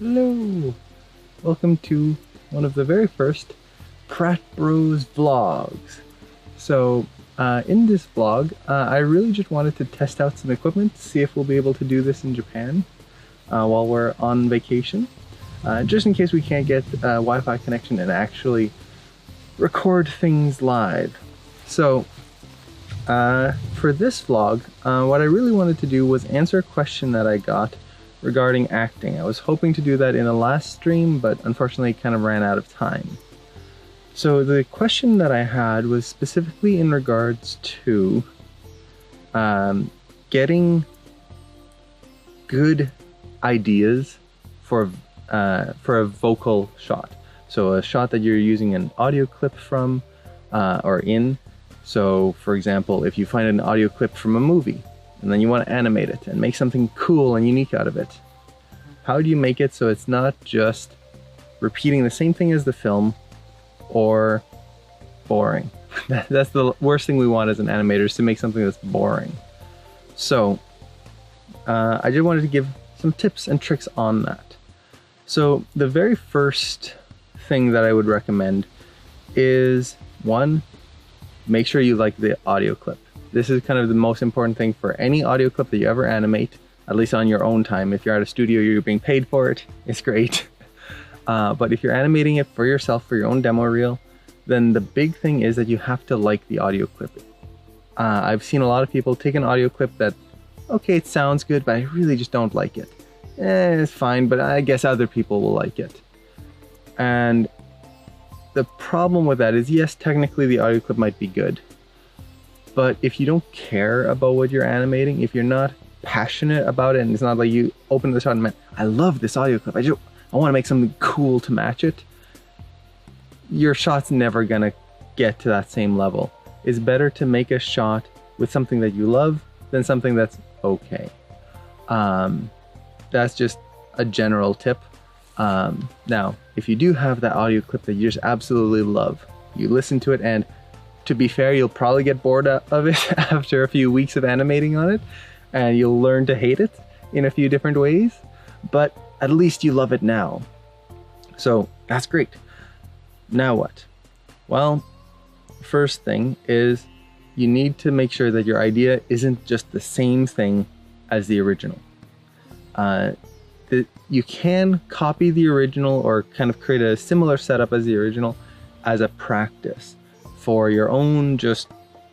Hello! Welcome to one of the very first Pratt Bros vlogs. So, in this vlog, I really just wanted to test out some equipment, see if we'll be able to do this in Japan while we're on vacation. Just in case we can't get a Wi-Fi connection and actually record things live. So, for this vlog, what I really wanted to do was answer a question that I got regarding acting. I was hoping to do that in the last stream, but unfortunately kind of ran out of time. So the question that I had was specifically in regards to getting good ideas for a vocal shot. So a shot that you're using an audio clip from or in. So for example, if you find an audio clip from a movie, and then you want to animate it and make something cool and unique out of it. How do you make it so it's not just repeating the same thing as the film or boring? That's the worst thing we want as an animator, is to make something that's boring. So I just wanted to give some tips and tricks on that. So the very first thing that I would recommend is, one, make sure you like the audio clip. This is kind of the most important thing for any audio clip that you ever animate, at least on your own time. If you're at a studio, you're being paid for it, it's great. But if you're animating it for yourself, for your own demo reel, then the big thing is that you have to like the audio clip. I've seen a lot of people take an audio clip that, okay, it sounds good, but I really just don't like it. It's fine, but I guess other people will like it. And the problem with that is, yes, technically the audio clip might be good, but if you don't care about what you're animating, if you're not passionate about it, and it's not like you open the shot and, man, I love this audio clip, I want to make something cool to match it, your shot's never gonna get to that same level. It's better to make a shot with something that you love than something that's okay. That's just a general tip. Now, if you do have that audio clip that you just absolutely love, you listen to it, and to be fair, you'll probably get bored of it after a few weeks of animating on it, and you'll learn to hate it in a few different ways, but at least you love it now. So that's great. Now what? Well, first thing is you need to make sure that your idea isn't just the same thing as the original. You can copy the original or kind of create a similar setup as the original as a practice for your own just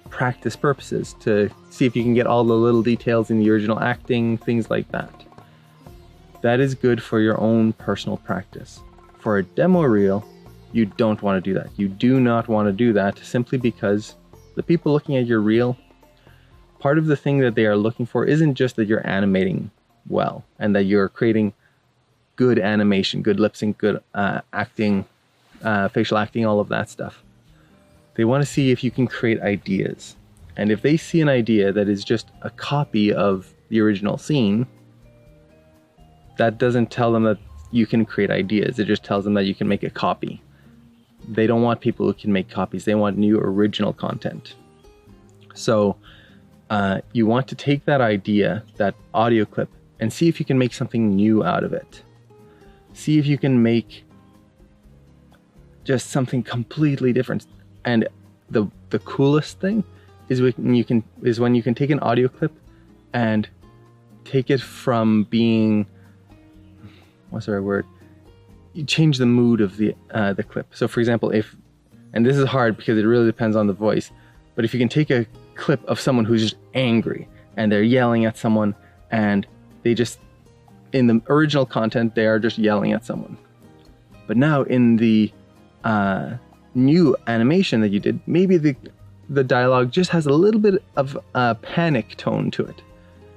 practice purposes, to see if you can get all the little details in the original acting, things like that. That is good for your own personal practice. For a demo reel, you don't want to do that. You do not want to do that, simply because the people looking at your reel, part of the thing that they are looking for isn't just that you're animating well and that you're creating good animation, good lip sync, good acting, facial acting, all of that stuff. They want to see if you can create ideas. And if they see an idea that is just a copy of the original scene, that doesn't tell them that you can create ideas. It just tells them that you can make a copy. They don't want people who can make copies. They want new original content. So you want to take that idea, that audio clip, and see if you can make something new out of it. See if you can make just something completely different. And the coolest thing is when you can take an audio clip and take it from being, what's the right word? You change the mood of the clip. So for example, and this is hard because it really depends on the voice, but if you can take a clip of someone who's just angry and they're yelling at someone, and they just, in the original content, they are just yelling at someone. But now in the new animation that you did, maybe the dialogue just has a little bit of a panic tone to it.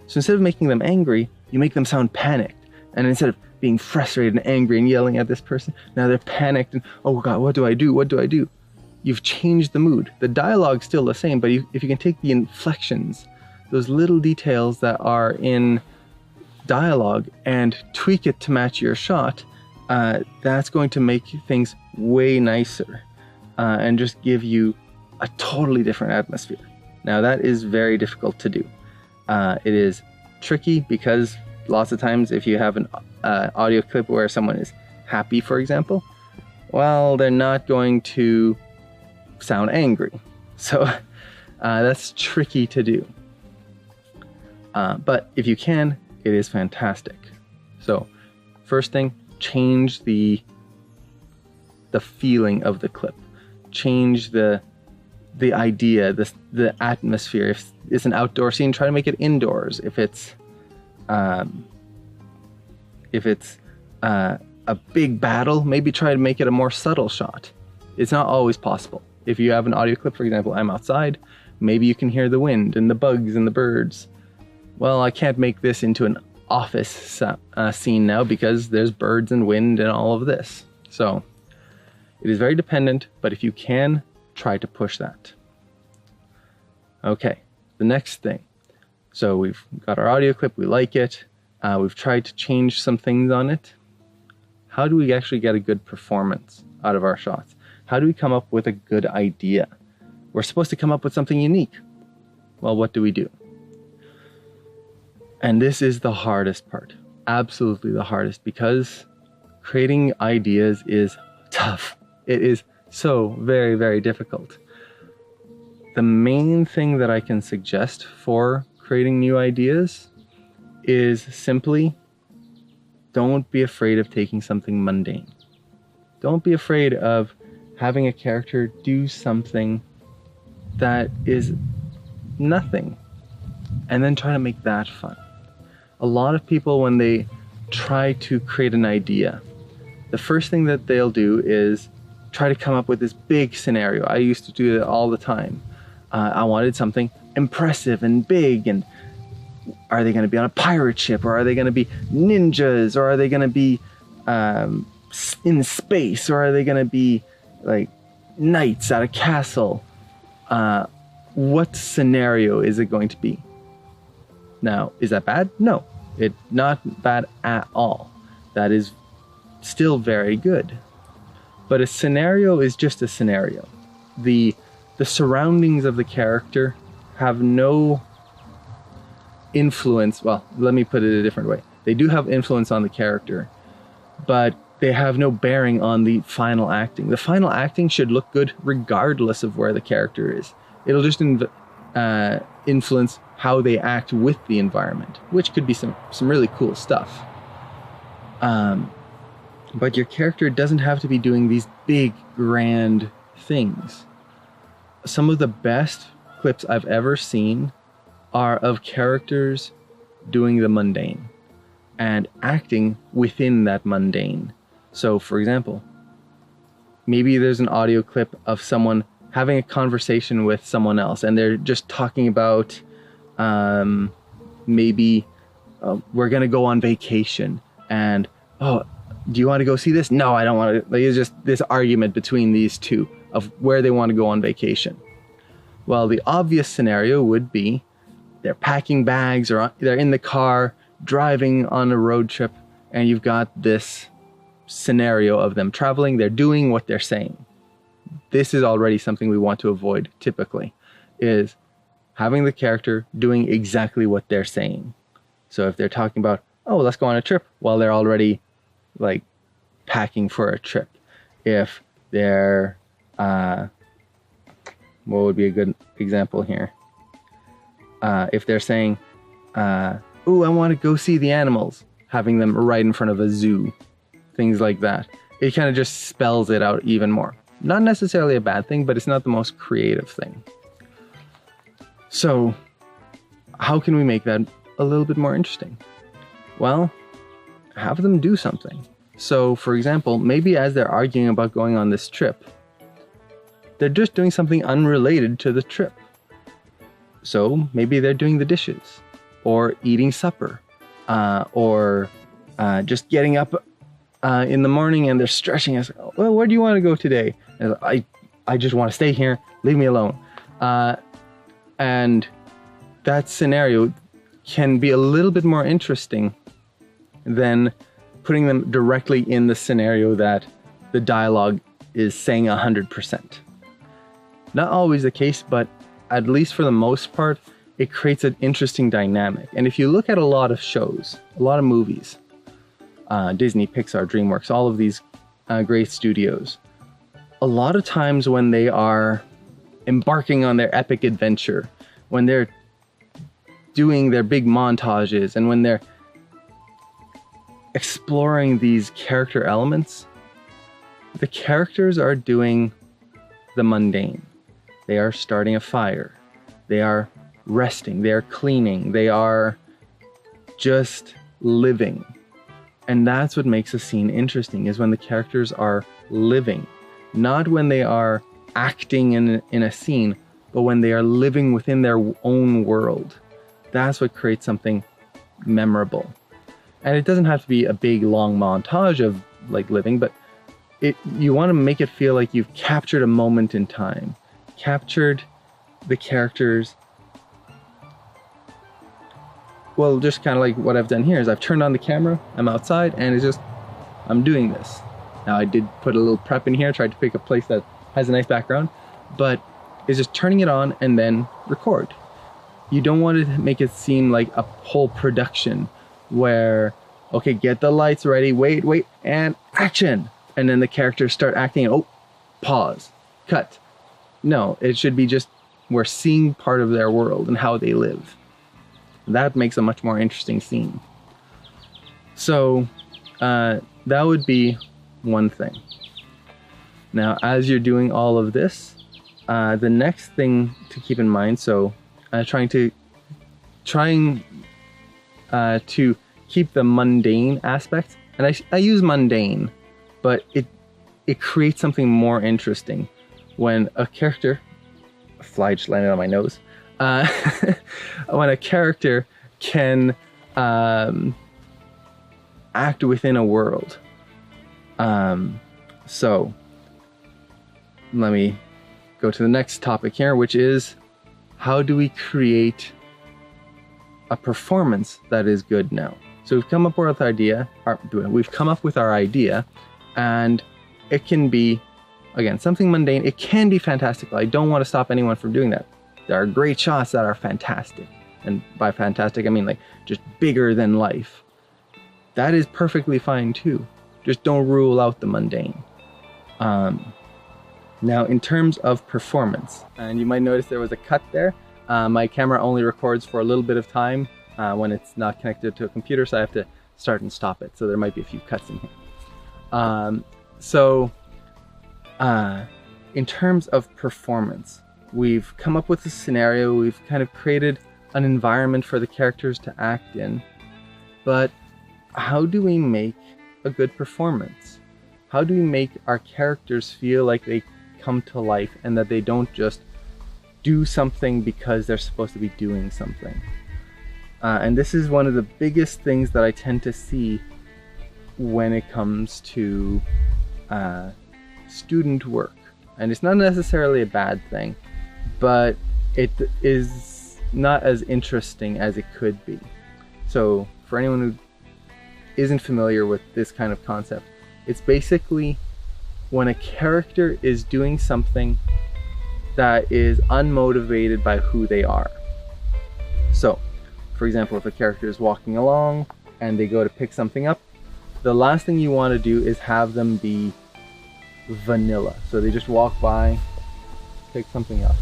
So instead of making them angry, you make them sound panicked. And instead of being frustrated and angry and yelling at this person, now they're panicked and, oh God, what do I do? What do I do? You've changed the mood. The dialogue's still the same, but if you can take the inflections, those little details that are in dialogue, and tweak it to match your shot, that's going to make things way nicer and just give you a totally different atmosphere. Now that is very difficult to do. It is tricky because lots of times if you have audio clip where someone is happy, for example, well, they're not going to sound angry. So that's tricky to do. But if you can, it is fantastic. So first thing, change the feeling of the clip. Change the idea, the atmosphere. If it's an outdoor scene, try to make it indoors. If it's a big battle, maybe try to make it a more subtle shot. It's not always possible. If you have an audio clip, for example, I'm outside, maybe you can hear the wind and the bugs and the birds. Well, I can't make this into an office scene now because there's birds and wind and all of this. So it is very dependent, but if you can, try to push that. Okay, the next thing. So we've got our audio clip, we like it. We've tried to change some things on it. How do we actually get a good performance out of our shots? How do we come up with a good idea? We're supposed to come up with something unique. Well, what do we do? And this is the hardest part. Absolutely the hardest, because creating ideas is tough. It is so very, very difficult. The main thing that I can suggest for creating new ideas is simply don't be afraid of taking something mundane. Don't be afraid of having a character do something that is nothing and then try to make that fun. A lot of people, when they try to create an idea, the first thing that they'll do is try to come up with this big scenario. I used to do it all the time. I wanted something impressive and big, and are they going to be on a pirate ship, or are they going to be ninjas, or are they going to be in space, or are they going to be like knights at a castle? What scenario is it going to be? Now, is that bad? No, it's not bad at all. That is still very good. But a scenario is just a scenario. The surroundings of the character have no influence. Well, let me put it a different way. They do have influence on the character, but they have no bearing on the final acting. The final acting should look good regardless of where the character is. It'll just influence how they act with the environment, which could be some really cool stuff. But your character doesn't have to be doing these big, grand things. Some of the best clips I've ever seen are of characters doing the mundane and acting within that mundane. So, for example, maybe there's an audio clip of someone having a conversation with someone else, and they're just talking about maybe we're going to go on vacation, and do you want to go see this? No, I don't want to. Like, it's just this argument between these two of where they want to go on vacation. Well, the obvious scenario would be they're packing bags, or they're in the car driving on a road trip, and you've got this scenario of them traveling. They're doing what they're saying. This is already something we want to avoid typically, is having the character doing exactly what they're saying. So if they're talking about, let's go on a trip, well, they're already like packing for a trip. If they're what would be a good example here? If they're saying, I want to go see the animals, having them right in front of a zoo, things like that. It kind of just spells it out even more. Not necessarily a bad thing, but it's not the most creative thing. So how can we make that a little bit more interesting? Well, have them do something. So, for example, maybe as they're arguing about going on this trip, they're just doing something unrelated to the trip. So maybe they're doing the dishes, or eating supper, or just getting up in the morning and they're stretching. I say, well, where do you want to go today? And I just want to stay here. Leave me alone. And that scenario can be a little bit more interesting than putting them directly in the scenario that the dialogue is saying 100%. Not always the case, but at least for the most part, it creates an interesting dynamic. And if you look at a lot of shows, a lot of movies, Disney, Pixar, DreamWorks, all of these great studios. A lot of times when they are embarking on their epic adventure, when they're doing their big montages, and when they're exploring these character elements, the characters are doing the mundane. They are starting a fire. They are resting. They are cleaning. They are just living. And that's what makes a scene interesting, is when the characters are living. Not when they are acting in a scene, but when they are living within their own world. That's what creates something memorable. And it doesn't have to be a big long montage of like living, but you want to make it feel like you've captured a moment in time, captured the characters. Well, just kind of like what I've done here is I've turned on the camera, I'm outside, and it's just, I'm doing this. Now I did put a little prep in here, tried to pick a place that has a nice background, but it's just turning it on and then record. You don't want to make it seem like a whole production where, okay, get the lights ready, wait, and action. And then the characters start acting, oh, pause, cut. No, it should be just, we're seeing part of their world and how they live. That makes a much more interesting scene. So that would be one thing. Now, as you're doing all of this, the next thing to keep in mind, so trying to keep the mundane aspect, and I use mundane, but it creates something more interesting when a character, a fly just landed on my nose, when a character can act within a world. So let me go to the next topic here, which is, how do we create a performance that is good now? So we've come up with our idea, and it can be, again, something mundane. It can be fantastical. I don't want to stop anyone from doing that. There are great shots that are fantastic. And by fantastic, I mean like just bigger than life. That is perfectly fine too. Just don't rule out the mundane. Now, in terms of performance, and you might notice there was a cut there. My camera only records for a little bit of time when it's not connected to a computer, so I have to start and stop it. So there might be a few cuts in here. In terms of performance, we've come up with a scenario. We've kind of created an environment for the characters to act in. But how do we make a good performance? How do we make our characters feel like they come to life and that they don't just do something because they're supposed to be doing something? And this is one of the biggest things that I tend to see when it comes to student work. And it's not necessarily a bad thing, but it is not as interesting as it could be. So for anyone who isn't familiar with this kind of concept, it's basically when a character is doing something that is unmotivated by who they are. So, for example, if a character is walking along and they go to pick something up, the last thing you want to do is have them be vanilla. So they just walk by, pick something up,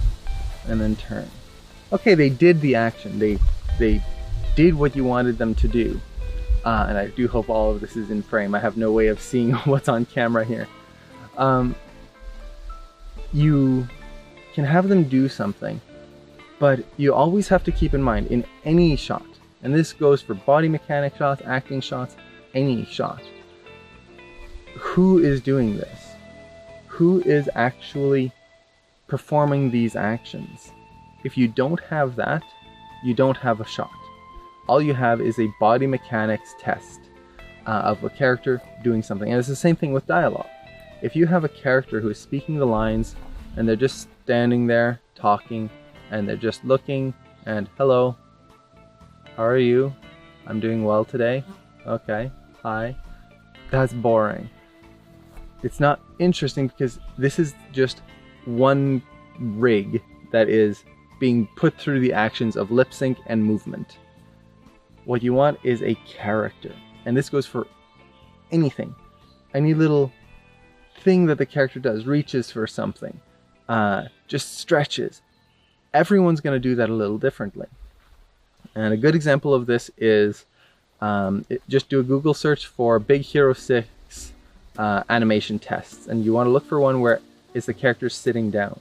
and then turn. Okay, they did the action. They did what you wanted them to do. And I do hope all of this is in frame. I have no way of seeing what's on camera here. You can have them do something, but you always have to keep in mind in any shot, and this goes for body mechanic shots, acting shots, any shot, who is doing this? Who is actually performing these actions? If you don't have that, you don't have a shot. All you have is a body mechanics test of a character doing something. And it's the same thing with dialogue. If you have a character who is speaking the lines and they're just standing there talking and they're just looking and, hello, how are you? I'm doing well today. Okay, hi. That's boring. It's not interesting because this is just one rig that is being put through the actions of lip sync and movement. What you want is a character, and this goes for anything, any little thing that the character does, reaches for something, just stretches. Everyone's going to do that a little differently. And a good example of this is just do a Google search for Big Hero 6 animation tests, and you want to look for one where it's the character sitting down.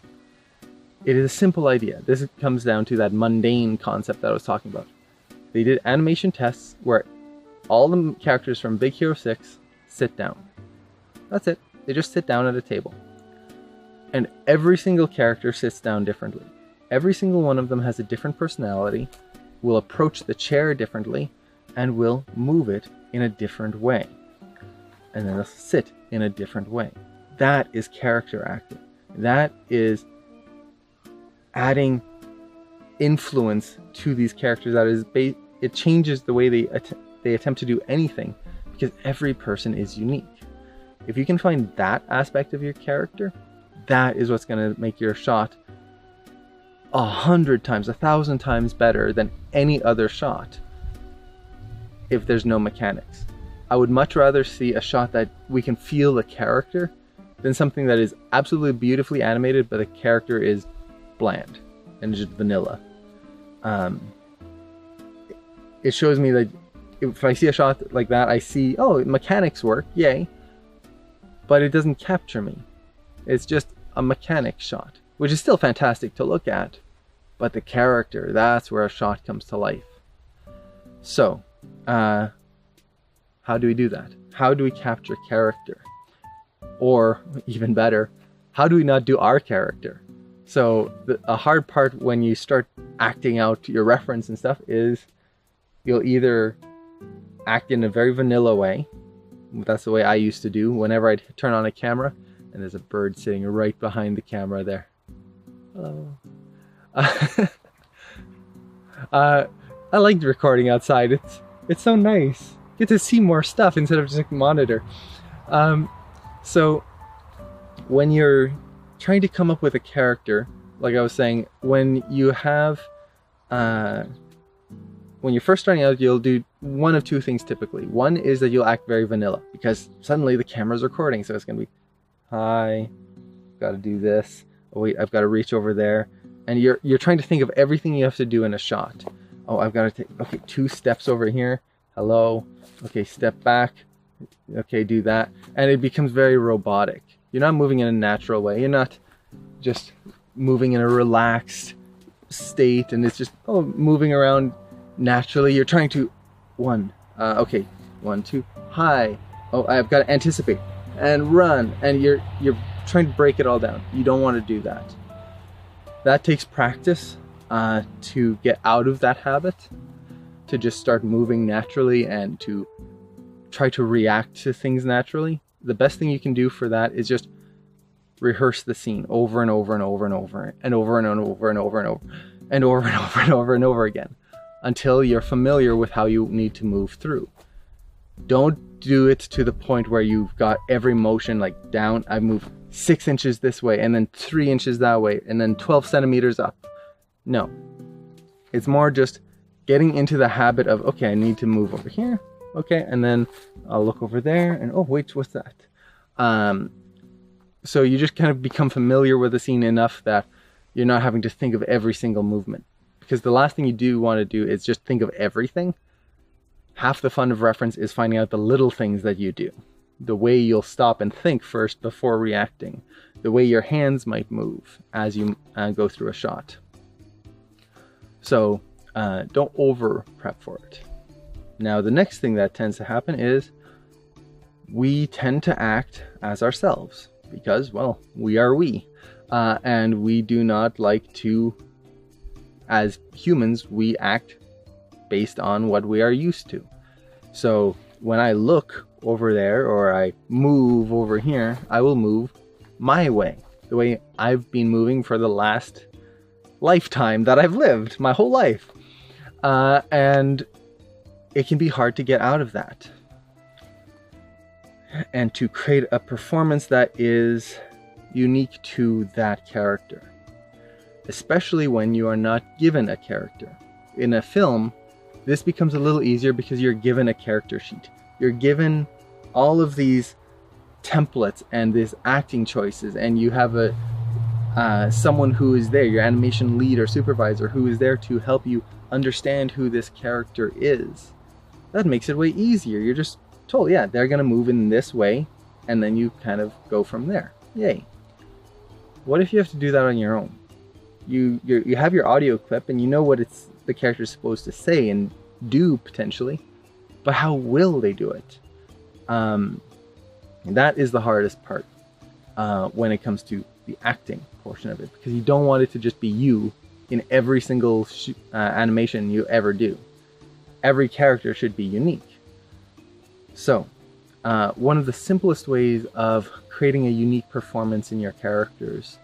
It is a simple idea. This comes down to that mundane concept that I was talking about. They did animation tests where all the characters from Big Hero 6 sit down. That's it. They just sit down at a table. And every single character sits down differently. Every single one of them has a different personality, will approach the chair differently, and will move it in a different way. And then they'll sit in a different way. That is character acting. That is adding influence to these characters. That is, it changes the way they attempt to do anything, because every person is unique. If you can find that aspect of your character, that is what's going to make your shot 100 times, 1,000 times better than any other shot if there's no mechanics. I would much rather see a shot that we can feel the character than something that is absolutely beautifully animated but the character is bland and just vanilla. It shows me that if I see a shot like that, I see, oh, mechanics work, yay, but it doesn't capture me. It's just a mechanic shot, which is still fantastic to look at, but the character, that's where a shot comes to life. So, how do we do that? How do we capture character? Or, even better, how do we not do our character? So, a hard part when you start acting out your reference and stuff is you'll either act in a very vanilla way. That's the way I used to do whenever I'd turn on a camera, and there's a bird sitting right behind the camera there. Hello. I liked recording outside. It's so nice. Get to see more stuff instead of just a monitor. So when you're trying to come up with a character, like I was saying, when you have when you're first starting out, you'll do one of two things typically. One is that you'll act very vanilla because suddenly the camera's recording, so it's gonna be, hi, gotta do this. Oh wait, I've got to reach over there, and you're trying to think of everything you have to do in a shot. Oh, I've got to take, okay, 2 steps over here. Hello. Okay, step back. Okay, do that, and it becomes very robotic. You're not moving in a natural way. You're not just moving in a relaxed state, and it's just moving around naturally. You're trying to okay, 1, 2, hi. Oh, I've got to anticipate and run, and you're trying to break it all down. You don't want to do that. That takes practice to get out of that habit, to just start moving naturally and to try to react to things naturally. The best thing you can do for that is just rehearse the scene over and over and over and over and over and over and over and over and over and over and over and over again until you're familiar with how you need to move through. Don't do it to the point where you've got every motion like down. I move 6 inches this way and then 3 inches that way and then 12 centimeters up. No, it's more just getting into the habit of, okay, I need to move over here. Okay, and then I'll look over there and, oh wait, what's that? So you just kind of become familiar with the scene enough that you're not having to think of every single movement. Because the last thing you do want to do is just think of everything. Half the fun of reference is finding out the little things that you do. The way you'll stop and think first before reacting. The way your hands might move as you go through a shot. So don't over prep for it. Now the next thing that tends to happen is we tend to act as ourselves because, well, we are we. And we do not like to, as humans, we act based on what we are used to. So when I look over there or I move over here, I will move my way, the way I've been moving for the last lifetime that I've lived, my whole life. And it can be hard to get out of that and to create a performance that is unique to that character, especially when you are not given a character. In a film, this becomes a little easier because you're given a character sheet. You're given all of these templates and these acting choices, and you have someone who is there, your animation lead or supervisor, who is there to help you understand who this character is, that makes it way easier. You're just told, yeah, they're gonna move in this way, and then you kind of go from there. Yay. What if you have to do that on your own? You have your audio clip and you know what the character is supposed to say and do potentially, but how will they do it? That is the hardest part when it comes to the acting portion of it, because you don't want it to just be you in every single animation you ever do. Every character should be unique. So one of the simplest ways of creating a unique performance in your characters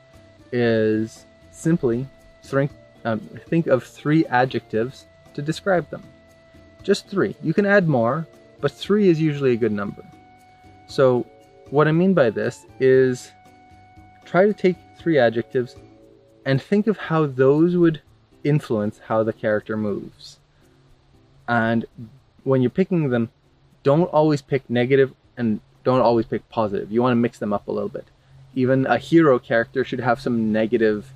is simply think of 3 adjectives to describe them. Just 3. You can add more, but 3 is usually a good number. So what I mean by this is try to take 3 adjectives and think of how those would influence how the character moves. And when you're picking them, don't always pick negative and don't always pick positive. You want to mix them up a little bit. Even a hero character should have some negative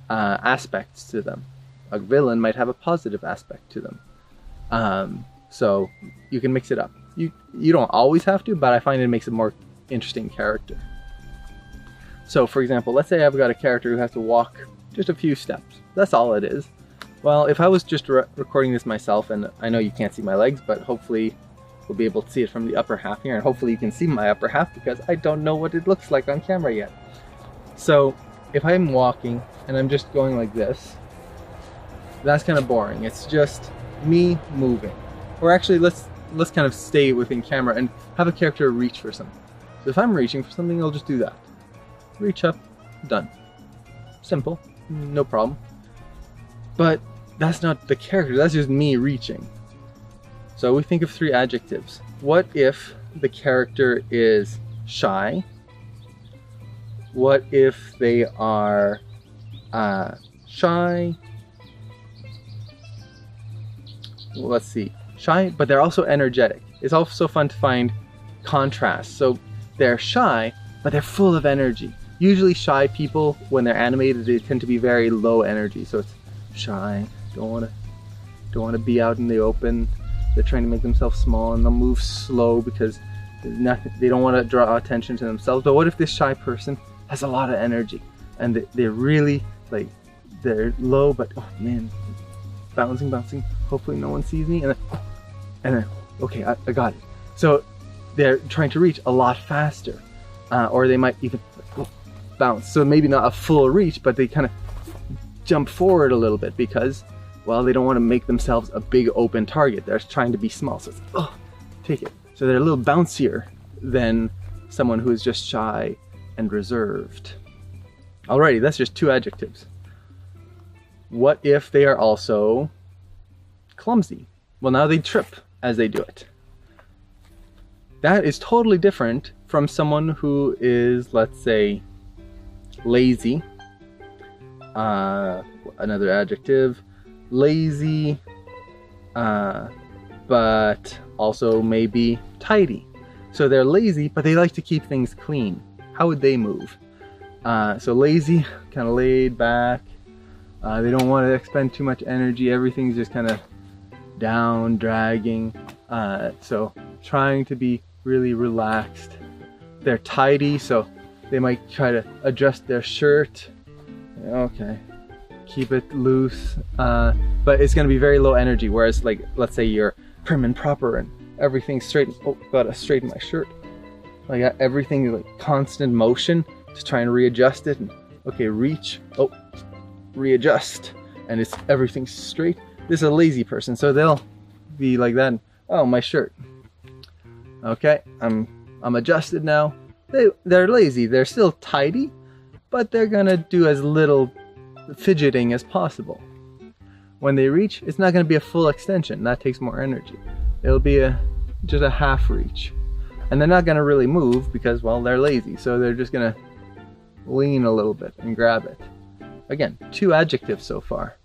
aspects to them. A villain might have a positive aspect to them. So you can mix it up. You don't always have to, but I find it makes a more interesting character. So for example, let's say I've got a character who has to walk just a few steps. That's all it is. Well, if I was just recording this myself, and I know you can't see my legs, but hopefully we'll be able to see it from the upper half here, and hopefully you can see my upper half because I don't know what it looks like on camera yet. So if I'm walking and I'm just going like this, that's kind of boring. It's just me moving. Or actually, let's kind of stay within camera and have a character reach for something. So if I'm reaching for something, I'll just do that. Reach up, done. Simple, no problem. But that's not the character, that's just me reaching. So we think of 3 adjectives. What if the character is shy? What if they are shy? Well, let's see. Shy, but they're also energetic. It's also fun to find contrast. So they're shy, but they're full of energy. Usually shy people, when they're animated, they tend to be very low energy. So it's shy, don't want to be out in the open. They're trying to make themselves small, and they'll move slow because they don't want to draw attention to themselves. But what if this shy person has a lot of energy and they're really like, they're low, but oh man, bouncing. Hopefully no one sees me, and then okay, I got it. So they're trying to reach a lot faster, or they might even bounce. So maybe not a full reach, but they kind of jump forward a little bit because, well, they don't want to make themselves a big open target. They're trying to be small, so it's, take it. So they're a little bouncier than someone who is just shy and reserved. Alrighty, that's just 2 adjectives. What if they are also clumsy? Well, now they trip as they do it. That is totally different from someone who is, let's say, lazy. Another adjective, lazy, but also maybe tidy. So they're lazy, but they like to keep things clean. How would they move? So lazy, kind of laid back. They don't want to expend too much energy. Everything's just kind of down, dragging. So trying to be really relaxed. They're tidy, so they might try to adjust their shirt. Okay, keep it loose, but it's going to be very low energy. Whereas, like, let's say you're prim and proper and everything's straight. Oh, gotta straighten my shirt. Like everything, like constant motion, just trying to readjust it. And okay, reach. Oh, readjust, and everything's straight. This is a lazy person, so they'll be like that. And, oh, my shirt. Okay, I'm adjusted now. They're lazy. They're still tidy, but they're gonna do as little fidgeting as possible. When they reach, it's not gonna be a full extension. That takes more energy. It'll be just a half reach. And they're not gonna really move because, well, they're lazy. So they're just gonna lean a little bit and grab it. Again, 2 adjectives so far.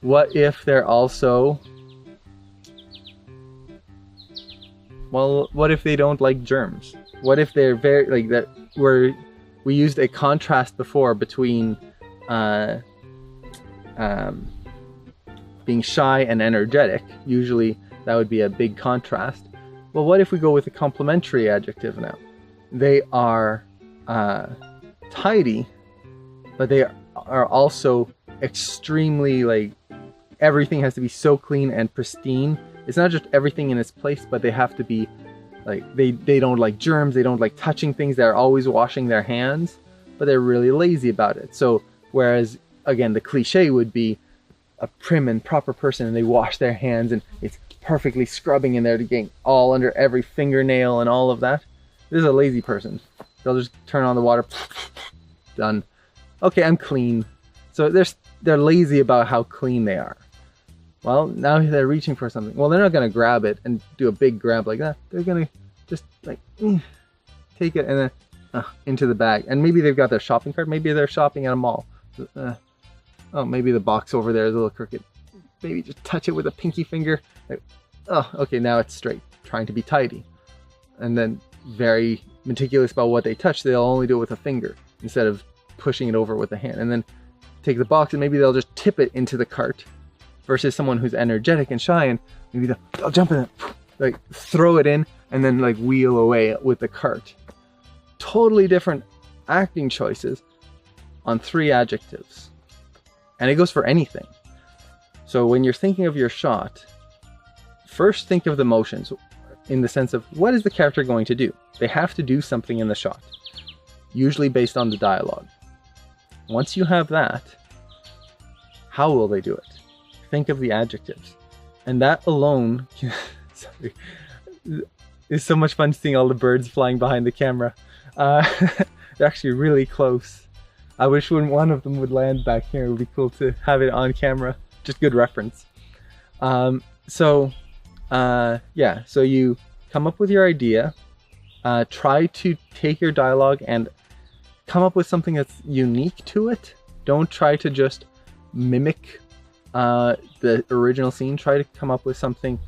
What if they're also Well, what if they don't like germs? What if they're very like that? We used a contrast before between being shy and energetic. Usually that would be a big contrast. Well, what if we go with a complementary adjective now? They are tidy, but they are also extremely like, everything has to be so clean and pristine. It's not just everything in its place, but they have to be like, they don't like germs, they don't like touching things, they're always washing their hands, but they're really lazy about it. So whereas again the cliche would be a prim and proper person and they wash their hands and it's perfectly scrubbing in there to get all under every fingernail and all of that. This is a lazy person. They'll just turn on the water, done. Okay, I'm clean. So they're lazy about how clean they are. Well, now they're reaching for something. Well, they're not going to grab it and do a big grab like that. They're going to just like take it and then into the bag. And maybe they've got their shopping cart. Maybe they're shopping at a mall. Oh, maybe the box over there is a little crooked. Maybe just touch it with a pinky finger. Like, oh, okay, now it's straight. Trying to be tidy. And then very meticulous about what they touch. They'll only do it with a finger instead of pushing it over with a hand. And then take the box and maybe they'll just tip it into the cart. Versus someone who's energetic and shy and maybe they'll jump in it, like throw it in and then like wheel away with the cart. Totally different acting choices on 3 adjectives. And it goes for anything. So when you're thinking of your shot, first think of the motions in the sense of what is the character going to do? They have to do something in the shot, usually based on the dialogue. Once you have that, how will they do it? Think of the adjectives. And that alone sorry, is so much fun seeing all the birds flying behind the camera. They're actually really close. I wish one of them would land back here. It would be cool to have it on camera. Just good reference. So you come up with your idea. Try to take your dialogue and come up with something that's unique to it. Don't try to just mimic the original scene. Try to come up with something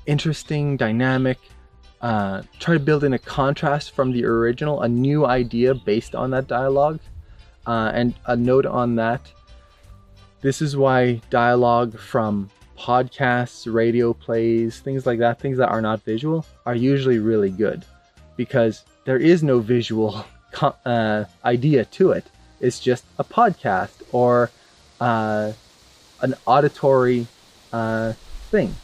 interesting, dynamic. Try to build in a contrast from the original, a new idea based on that dialogue. And a note on that, this is why dialogue from podcasts, radio plays, things like that, things that are not visual, are usually really good. Because there is no visual idea to it. It's just a podcast or an auditory thing.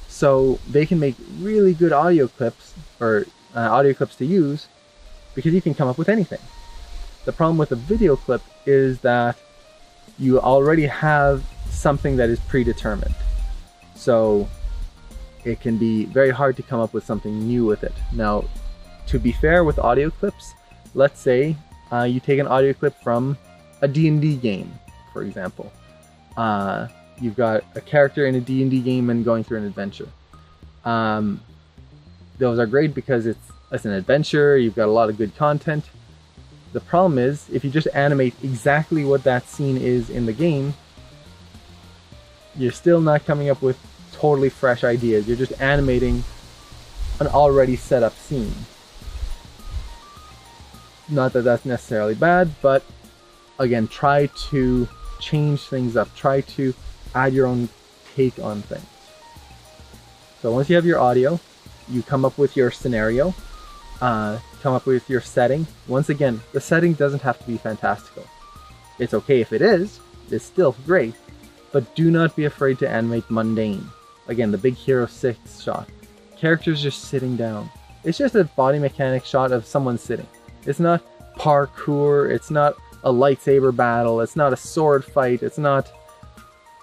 So they can make really good audio clips or audio clips to use because you can come up with anything. The problem with a video clip is that you already have something that is predetermined. So it can be very hard to come up with something new with it. Now, to be fair with audio clips, let's say you take an audio clip from a D&D game, for example. You've got a character in a D&D game and going through an adventure. Those are great because it's an adventure, you've got a lot of good content. The problem is, if you just animate exactly what that scene is in the game, you're still not coming up with totally fresh ideas. You're just animating an already set up scene. Not that that's necessarily bad, but again, try to change things up. Try to add your own take on things. So once you have your audio, you come up with your scenario, come up with your setting. Once again, the setting doesn't have to be fantastical. It's okay if it is, it's still great, but do not be afraid to animate mundane. Again, the Big Hero 6 shot. Characters just sitting down. It's just a body mechanic shot of someone sitting. It's not parkour, it's not a lightsaber battle, it's not a sword fight, it's not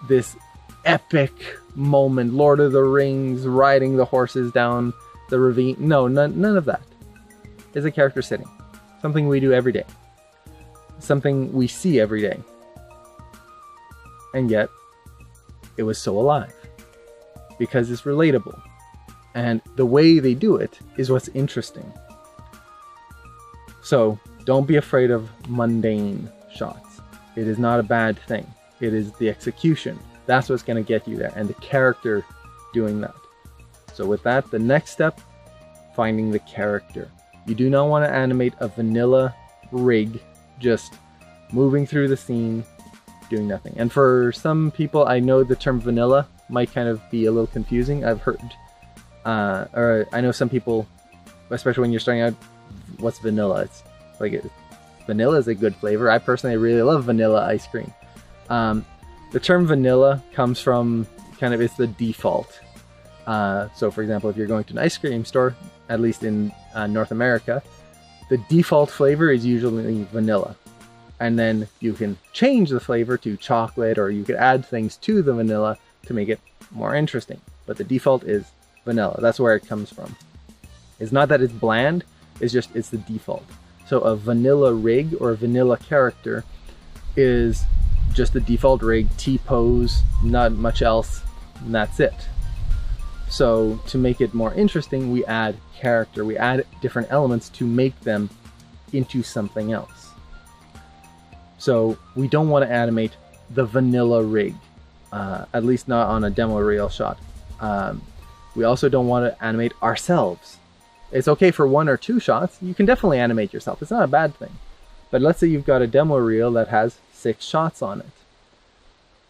this epic moment, Lord of the Rings, riding the horses down the ravine. No, none of that. It's a character sitting. Something we do every day. Something we see every day. And yet, it was so alive. Because it's relatable. And the way they do it is what's interesting. So, don't be afraid of mundane shots. It is not a bad thing. It is the execution. That's what's going to get you there. And the character doing that. So with that, the next step, finding the character. You do not want to animate a vanilla rig just moving through the scene, doing nothing. And for some people, I know the term vanilla might kind of be a little confusing. I've heard, or I know some people, especially when you're starting out, what's vanilla? It's like, vanilla is a good flavor. I personally really love vanilla ice cream. The term vanilla comes from kind of, it's the default. So for example, if you're going to an ice cream store, at least in North America, the default flavor is usually vanilla. And then you can change the flavor to chocolate, or you could add things to the vanilla to make it more interesting. But the default is vanilla. That's where it comes from. It's not that it's bland, it's just, it's the default. So a vanilla rig or a vanilla character is just the default rig, T-pose, not much else, and that's it. So to make it more interesting, we add character, we add different elements to make them into something else. So we don't want to animate the vanilla rig, at least not on a demo reel shot. We also don't want to animate ourselves. It's okay for 1 or 2 shots. You can definitely animate yourself. It's not a bad thing. But let's say you've got a demo reel that has 6 shots on it.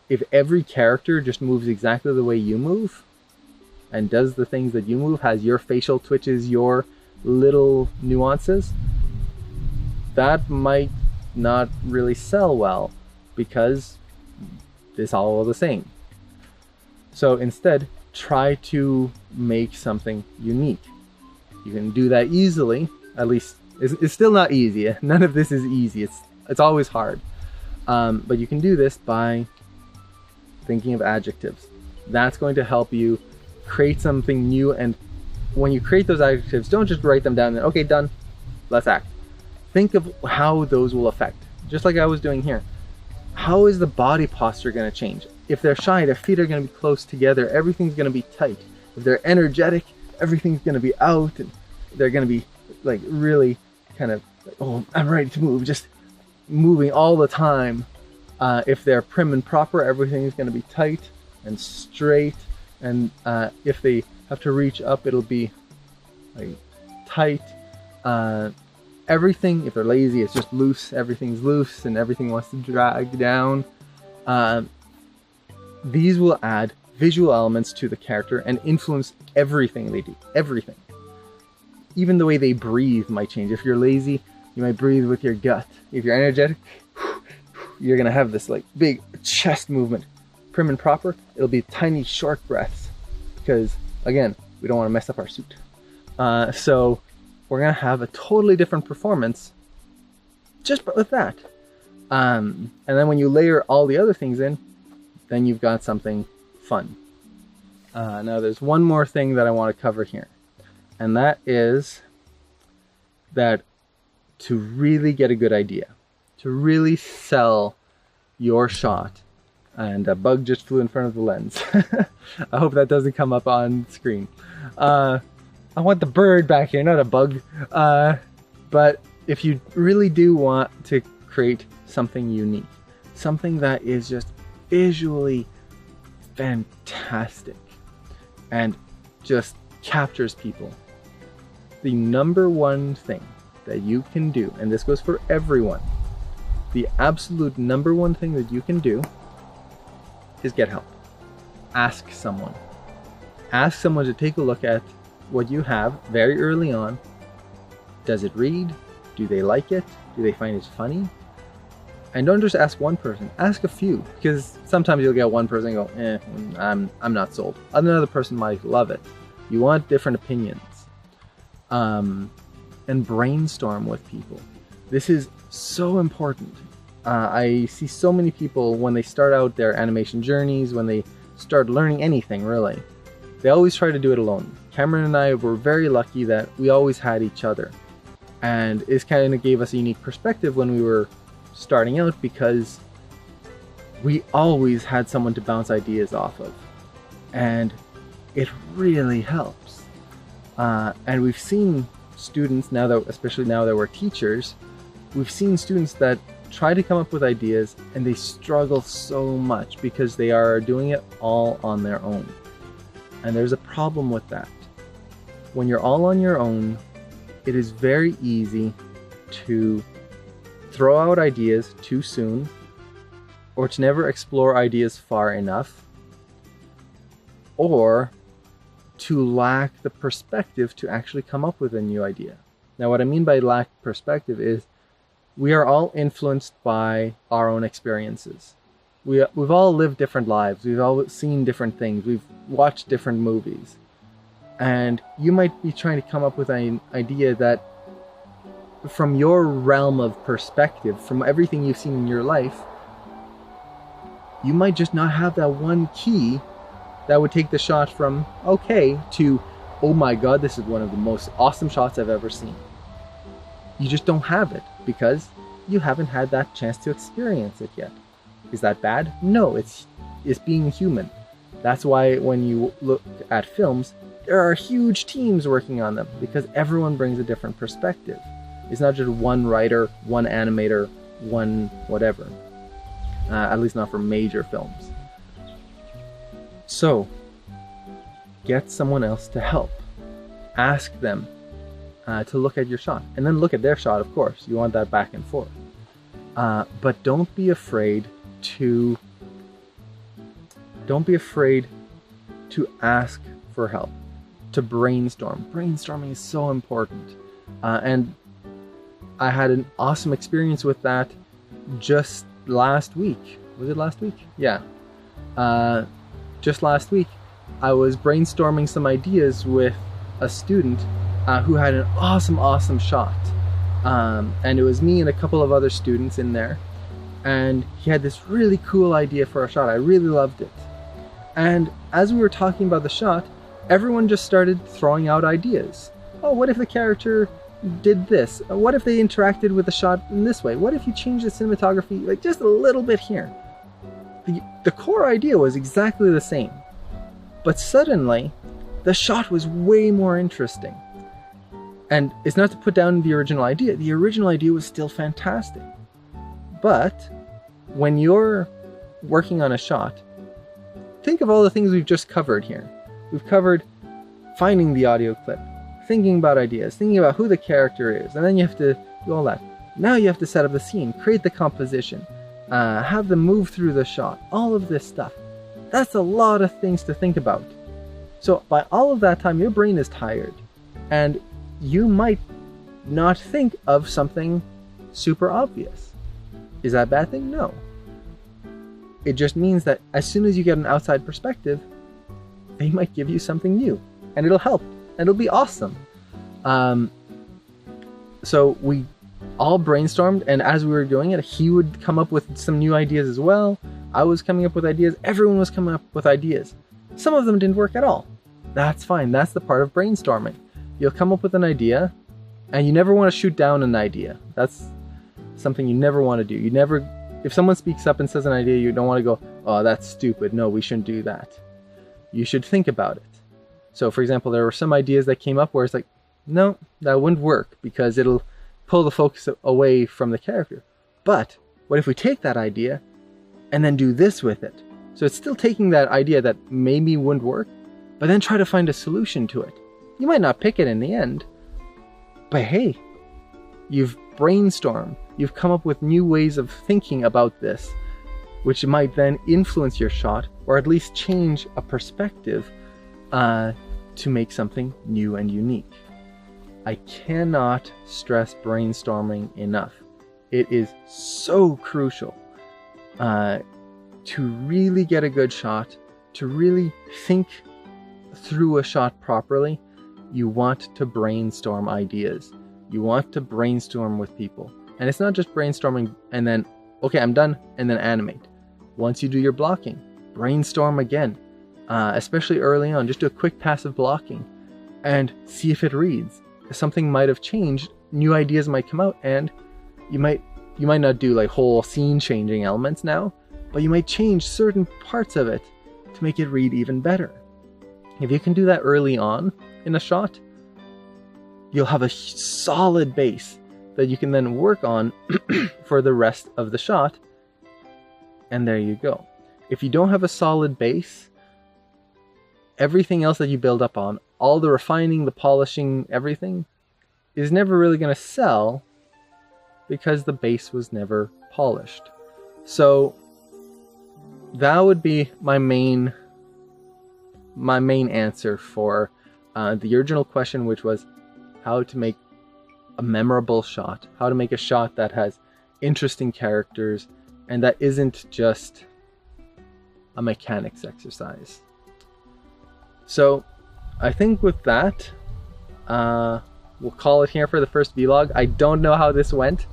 If every character just moves exactly the way you move and does the things that you move, has your facial twitches, your little nuances, that might not really sell well because it's all the same. So instead, try to make something unique. You can do that easily, at least. It's still not easy. None of this is easy. It's always hard. But you can do this by thinking of adjectives. That's going to help you create something new. And when you create those adjectives, don't just write them down and, okay, done, let's act. Think of how those will affect. Just like I was doing here. How is the body posture going to change? If they're shy, their feet are going to be close together. Everything's going to be tight. If they're energetic, everything's going to be out, and they're going to be like really kind of like, oh, I'm ready to move, just moving all the time. If they're prim and proper, everything's going to be tight and straight, and if they have to reach up, it'll be like tight. Everything, if they're lazy, it's just loose. Everything's loose and everything wants to drag down. These will add visual elements to the character and influence everything they do. Everything. Even the way they breathe might change. If you're lazy, you might breathe with your gut. If you're energetic, you're going to have this like big chest movement. Prim and proper, it'll be tiny short breaths. Because, again, we don't want to mess up our suit. So we're going to have a totally different performance just with that. And then when you layer all the other things in, then you've got something fun. Now there's one more thing that I want to cover here. And that is that to really get a good idea, to really sell your shot, and a bug just flew in front of the lens. I hope that doesn't come up on screen. I want the bird back here, not a bug. But if you really do want to create something unique, something that is just visually fantastic and just captures people, the number one thing that you can do, and this goes for everyone, the absolute number one thing that you can do is get help. Ask someone. Ask someone to take a look at what you have very early on. Does it read? Do they like it? Do they find it funny? And don't just ask one person, ask a few, because sometimes you'll get one person and go, I'm not sold. Another person might love it. You want different opinions. And brainstorm with people. This is so important. I see so many people when they start out their animation journeys, when they start learning anything really, they always try to do it alone. Cameron and I were very lucky that we always had each other. And it kind of gave us a unique perspective when we were starting out, because we always had someone to bounce ideas off of. And it really helps. And we've seen students, now that, especially now that we're teachers, we've seen students that try to come up with ideas and they struggle so much because they are doing it all on their own. And there's a problem with that. When you're all on your own, it is very easy to throw out ideas too soon, or to never explore ideas far enough, or to lack the perspective to actually come up with a new idea. Now, what I mean by lack perspective is we are all influenced by our own experiences. We've all lived different lives. We've all seen different things. We've watched different movies. And you might be trying to come up with an idea that from your realm of perspective, from everything you've seen in your life, you might just not have that one key that would take the shot from okay to, oh my god, this is one of the most awesome shots I've ever seen. You just don't have it because you haven't had that chance to experience it yet. Is that bad? No, it's being human. That's why when you look at films, there are huge teams working on them because everyone brings a different perspective. It's not just one writer, one animator, one whatever. At least not for major films. So, get someone else to help. Ask them to look at your shot. And then look at their shot, of course. You want that back and forth. But don't be afraid to ask for help. To brainstorm. Brainstorming is so important. And I had an awesome experience with that just last week. Was it last week? Yeah. Just last week, I was brainstorming some ideas with a student who had an awesome shot. And it was me and a couple of other students in there. And he had this really cool idea for a shot. I really loved it. And as we were talking about the shot, everyone just started throwing out ideas. Oh, what if the character did this? What if they interacted with the shot in this way? What if you changed the cinematography like just a little bit here? The core idea was exactly the same. But suddenly, the shot was way more interesting. And it's not to put down the original idea. The original idea was still fantastic. But when you're working on a shot, think of all the things we've just covered here. We've covered finding the audio clip, thinking about ideas, thinking about who the character is, and then you have to do all that. Now you have to set up the scene, create the composition, have them move through the shot, all of this stuff. That's a lot of things to think about. So by all of that time, your brain is tired, and you might not think of something super obvious. Is that a bad thing? No. It just means that as soon as you get an outside perspective, they might give you something new, and it'll help, and it'll be awesome. So we all brainstormed, and as we were doing it, he would come up with some new ideas as well. I was coming up with ideas. Everyone was coming up with ideas. Some of them didn't work at all. That's fine. That's the part of brainstorming. You'll come up with an idea, and you never want to shoot down an idea. That's something you never want to do. If someone speaks up and says an idea, you don't want to go, oh, that's stupid. No, we shouldn't do that. You should think about it. So, for example, there were some ideas that came up where it's like, no, that wouldn't work because it'll pull the focus away from the character. But what if we take that idea and then do this with it? So it's still taking that idea that maybe wouldn't work, but then try to find a solution to it. You might not pick it in the end, but hey, you've brainstormed. You've come up with new ways of thinking about this, which might then influence your shot, or at least change a perspective to make something new and unique. I cannot stress brainstorming enough. It is so crucial to really get a good shot, to really think through a shot properly. You want to brainstorm ideas. You want to brainstorm with people. And it's not just brainstorming and then, okay, I'm done, and then animate. Once you do your blocking, brainstorm again, especially early on. Just do a quick passive blocking and see if it reads. Something might have changed, new ideas might come out, and you might not do like whole scene changing elements now, but you might change certain parts of it to make it read even better. If you can do that early on in a shot, you'll have a solid base that you can then work on for the rest of the shot, and there you go. If you don't have a solid base, everything else that you build up on, all the refining, the polishing, everything, is never really going to sell because the base was never polished. So that would be my main answer for the original question, which was how to make a memorable shot, how to make a shot that has interesting characters and that isn't just a mechanics exercise. So I think with that, we'll call it here for the first vlog. I don't know how this went,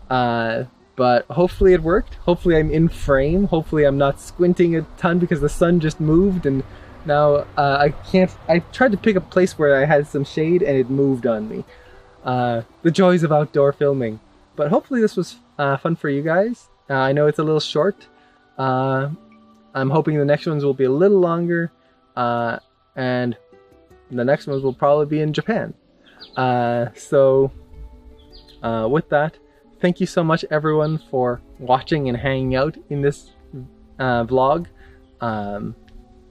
but hopefully it worked. Hopefully I'm in frame. Hopefully I'm not squinting a ton because the sun just moved and now I can't. I tried to pick a place where I had some shade and it moved on me. The joys of outdoor filming. But hopefully this was fun for you guys. I know it's a little short. I'm hoping the next ones will be a little longer. And the next ones will probably be in Japan. So with that, thank you so much everyone for watching and hanging out in this vlog.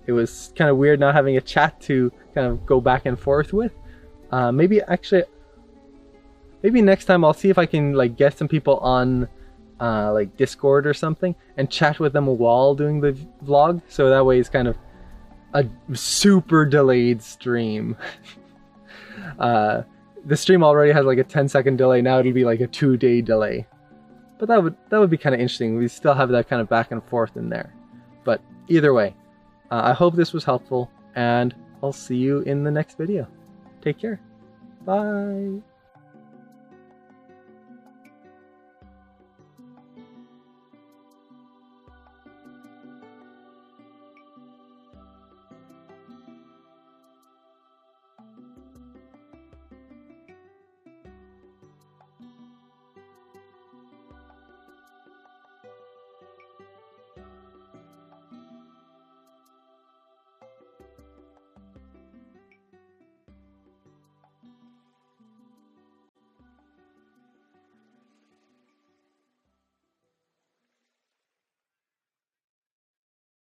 It was kind of weird not having a chat to kind of go back and forth with. Maybe next time I'll see if I can like get some people on like Discord or something and chat with them while doing the vlog, so that way it's kind of a super delayed stream. The stream already has like a 10-second delay. Now it'll be like a 2-day delay, but that would be kind of interesting. We still have that kind of back and forth in there. But either way, I hope this was helpful, and I'll see you in the next video. Take care. Bye.